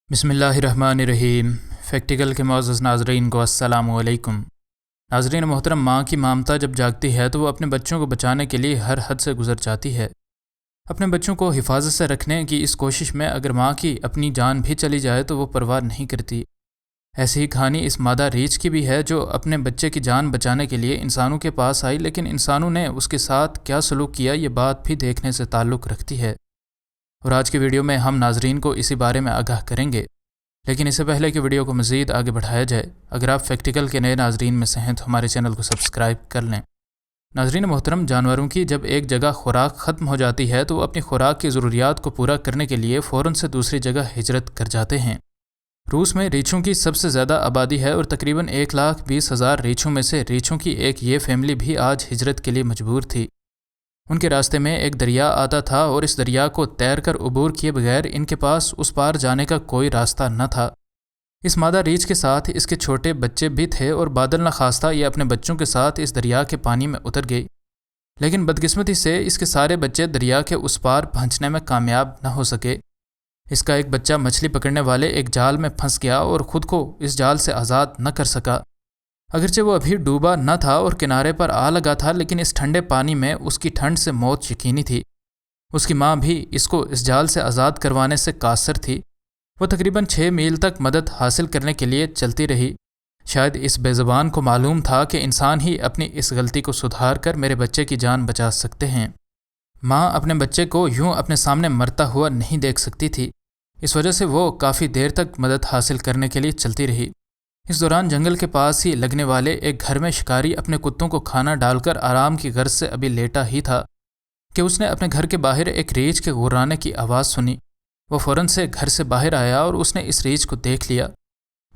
بسم اللہ الرحمن الرحیم۔ فیکٹیکل کے معزز ناظرین کو السلام علیکم۔ ناظرین محترم، ماں کی ممتا جب جاگتی ہے تو وہ اپنے بچوں کو بچانے کے لیے ہر حد سے گزر جاتی ہے۔ اپنے بچوں کو حفاظت سے رکھنے کی اس کوشش میں اگر ماں کی اپنی جان بھی چلی جائے تو وہ پرواہ نہیں کرتی۔ ایسی ہی کہانی اس مادہ ریچھ کی بھی ہے جو اپنے بچے کی جان بچانے کے لیے انسانوں کے پاس آئی، لیکن انسانوں نے اس کے ساتھ کیا سلوک کیا یہ بات بھی دیکھنے سے تعلق رکھتی ہے، اور آج کی ویڈیو میں ہم ناظرین کو اسی بارے میں آگاہ کریں گے۔ لیکن اس سے پہلے کہ ویڈیو کو مزید آگے بڑھایا جائے، اگر آپ فیکٹیکل کے نئے ناظرین میں سے ہیں تو ہمارے چینل کو سبسکرائب کر لیں۔ ناظرین محترم، جانوروں کی جب ایک جگہ خوراک ختم ہو جاتی ہے تو وہ اپنی خوراک کی ضروریات کو پورا کرنے کے لیے فوراً سے دوسری جگہ ہجرت کر جاتے ہیں۔ روس میں ریچھوں کی سب سے زیادہ آبادی ہے اور تقریباً 1,20,000 ریچھوں میں سے ریچھوں کی ایک یہ فیملی بھی آج ہجرت کے لیے مجبور تھی۔ ان کے راستے میں ایک دریا آتا تھا اور اس دریا کو تیر کر عبور کیے بغیر ان کے پاس اس پار جانے کا کوئی راستہ نہ تھا۔ اس مادہ ریچھ کے ساتھ اس کے چھوٹے بچے بھی تھے اور بادل نخواستہ یہ اپنے بچوں کے ساتھ اس دریا کے پانی میں اتر گئی، لیکن بدقسمتی سے اس کے سارے بچے دریا کے اس پار پہنچنے میں کامیاب نہ ہو سکے۔ اس کا ایک بچہ مچھلی پکڑنے والے ایک جال میں پھنس گیا اور خود کو اس جال سے آزاد نہ کر سکا۔ اگرچہ وہ ابھی ڈوبا نہ تھا اور کنارے پر آ لگا تھا، لیکن اس ٹھنڈے پانی میں اس کی ٹھنڈ سے موت یقینی تھی۔ اس کی ماں بھی اس کو اس جال سے آزاد کروانے سے قاصر تھی۔ وہ تقریباً 6 میل تک مدد حاصل کرنے کے لیے چلتی رہی۔ شاید اس بے زبان کو معلوم تھا کہ انسان ہی اپنی اس غلطی کو سدھار کر میرے بچے کی جان بچا سکتے ہیں۔ ماں اپنے بچے کو یوں اپنے سامنے مرتا ہوا نہیں دیکھ سکتی تھی، اس وجہ سے وہ کافی دیر تک مدد حاصل کرنے کے لیے چلتی رہی۔ اس دوران جنگل کے پاس ہی لگنے والے ایک گھر میں شکاری اپنے کتوں کو کھانا ڈال کر آرام کی غرض سے ابھی لیٹا ہی تھا کہ اس نے اپنے گھر کے باہر ایک ریچھ کے غرانے کی آواز سنی۔ وہ فوراً سے گھر سے باہر آیا اور اس نے اس ریچھ کو دیکھ لیا۔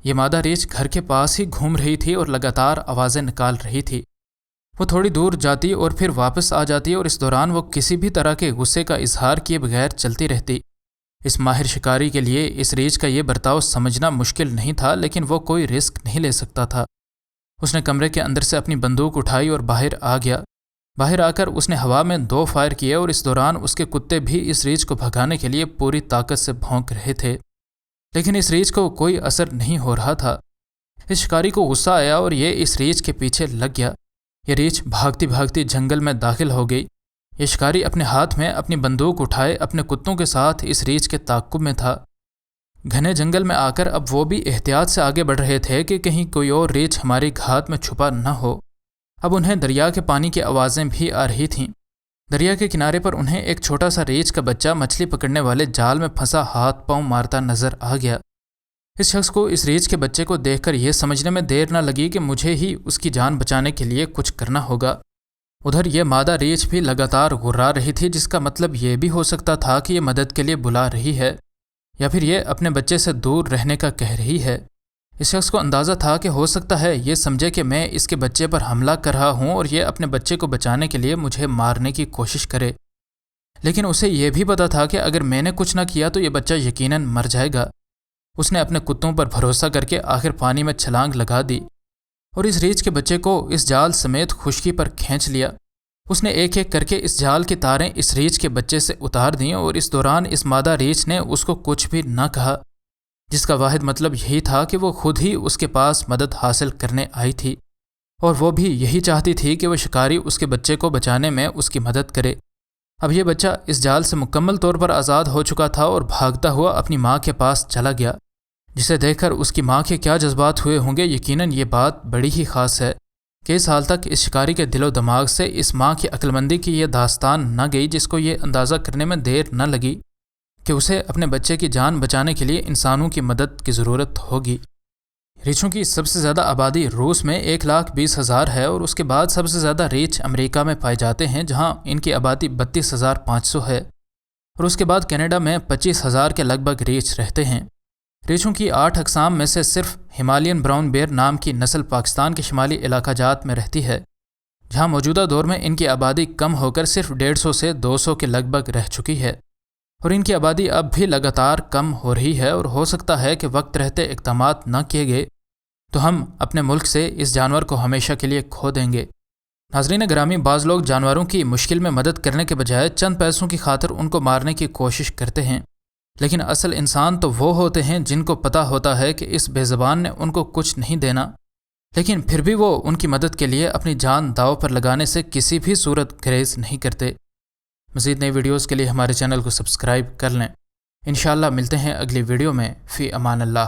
یہ مادہ ریچھ گھر کے پاس ہی گھوم رہی تھی اور لگاتار آوازیں نکال رہی تھی۔ وہ تھوڑی دور جاتی اور پھر واپس آ جاتی اور اس دوران وہ کسی بھی طرح کے غصے کا اظہار کیے بغیر چلتی رہتی۔ اس ماہر شکاری کے لیے اس ریچھ کا یہ برتاؤ سمجھنا مشکل نہیں تھا، لیکن وہ کوئی رسک نہیں لے سکتا تھا۔ اس نے کمرے کے اندر سے اپنی بندوق اٹھائی اور باہر آ گیا۔ باہر آ کر اس نے ہوا میں 2 فائر کیے اور اس دوران اس کے کتے بھی اس ریچھ کو بھگانے کے لیے پوری طاقت سے بھونک رہے تھے، لیکن اس ریچھ کو کوئی اثر نہیں ہو رہا تھا۔ اس شکاری کو غصہ آیا اور یہ اس ریچھ کے پیچھے لگ گیا۔ یہ ریچھ بھاگتی بھاگتی جنگل میں داخل ہو گئی۔ یہ شکاری اپنے ہاتھ میں اپنی بندوق اٹھائے اپنے کتوں کے ساتھ اس ریچھ کے تعاقب میں تھا۔ گھنے جنگل میں آ کر اب وہ بھی احتیاط سے آگے بڑھ رہے تھے کہ کہیں کوئی اور ریچھ ہماری گھات میں چھپا نہ ہو۔ اب انہیں دریا کے پانی کی آوازیں بھی آ رہی تھیں۔ دریا کے کنارے پر انہیں ایک چھوٹا سا ریچھ کا بچہ مچھلی پکڑنے والے جال میں پھنسا ہاتھ پاؤں مارتا نظر آ گیا۔ اس شخص کو اس ریچھ کے بچے کو دیکھ کر یہ سمجھنے میں دیر نہ لگی کہ مجھے ہی اس کی جان بچانے کے لیے کچھ کرنا ہوگا۔ ادھر یہ مادہ ریچھ بھی لگاتار غرا رہی تھی، جس کا مطلب یہ بھی ہو سکتا تھا کہ یہ مدد کے لیے بلا رہی ہے، یا پھر یہ اپنے بچے سے دور رہنے کا کہہ رہی ہے۔ اس شخص کو اندازہ تھا کہ ہو سکتا ہے یہ سمجھے کہ میں اس کے بچے پر حملہ کر رہا ہوں اور یہ اپنے بچے کو بچانے کے لیے مجھے مارنے کی کوشش کرے، لیکن اسے یہ بھی پتا تھا کہ اگر میں نے کچھ نہ کیا تو یہ بچہ یقیناً مر جائے گا۔ اس نے اپنے کتوں پر بھروسہ کر کے آخر پانی میں چھلانگ لگا دی اور اس ریچھ کے بچے کو اس جال سمیت خشکی پر کھینچ لیا۔ اس نے ایک ایک کر کے اس جال کی تاریں اس ریچھ کے بچے سے اتار دیں اور اس دوران اس مادہ ریچھ نے اس کو کچھ بھی نہ کہا، جس کا واحد مطلب یہی تھا کہ وہ خود ہی اس کے پاس مدد حاصل کرنے آئی تھی، اور وہ بھی یہی چاہتی تھی کہ وہ شکاری اس کے بچے کو بچانے میں اس کی مدد کرے۔ اب یہ بچہ اس جال سے مکمل طور پر آزاد ہو چکا تھا اور بھاگتا ہوا اپنی ماں کے پاس چلا گیا، جسے دیکھ کر اس کی ماں کے کیا جذبات ہوئے ہوں گے۔ یقیناً یہ بات بڑی ہی خاص ہے کہ اس حال تک اس شکاری کے دل و دماغ سے اس ماں کی عقلمندی کی یہ داستان نہ گئی، جس کو یہ اندازہ کرنے میں دیر نہ لگی کہ اسے اپنے بچے کی جان بچانے کے لیے انسانوں کی مدد کی ضرورت ہوگی۔ ریچھوں کی سب سے زیادہ آبادی روس میں 1,20,000 ہے اور اس کے بعد سب سے زیادہ ریچھ امریکہ میں پائے جاتے ہیں، جہاں ان کی آبادی 32,500 ہے، اور اس کے بعد کینیڈا میں 25,000 کے لگ بھگ ریچھ رہتے ہیں۔ ریچھوں کی 8 اقسام میں سے صرف ہمالیین براؤن بیئر نام کی نسل پاکستان کے شمالی علاقہ جات میں رہتی ہے، جہاں موجودہ دور میں ان کی آبادی کم ہو کر صرف 150 سے 200 کے لگ بھگ رہ چکی ہے، اور ان کی آبادی اب بھی لگاتار کم ہو رہی ہے، اور ہو سکتا ہے کہ وقت رہتے اقدامات نہ کیے گئے تو ہم اپنے ملک سے اس جانور کو ہمیشہ کے لیے کھو دیں گے۔ ناظرین گرامی، بعض لوگ جانوروں کی مشکل میں مدد کرنے کے بجائے چند پیسوں کی خاطر ان کو مارنے کی کوشش کرتے ہیں، لیکن اصل انسان تو وہ ہوتے ہیں جن کو پتہ ہوتا ہے کہ اس بے زبان نے ان کو کچھ نہیں دینا، لیکن پھر بھی وہ ان کی مدد کے لیے اپنی جان داؤ پر لگانے سے کسی بھی صورت گریز نہیں کرتے۔ مزید نئی ویڈیوز کے لیے ہمارے چینل کو سبسکرائب کر لیں۔ انشاءاللہ ملتے ہیں اگلی ویڈیو میں۔ فی امان اللہ۔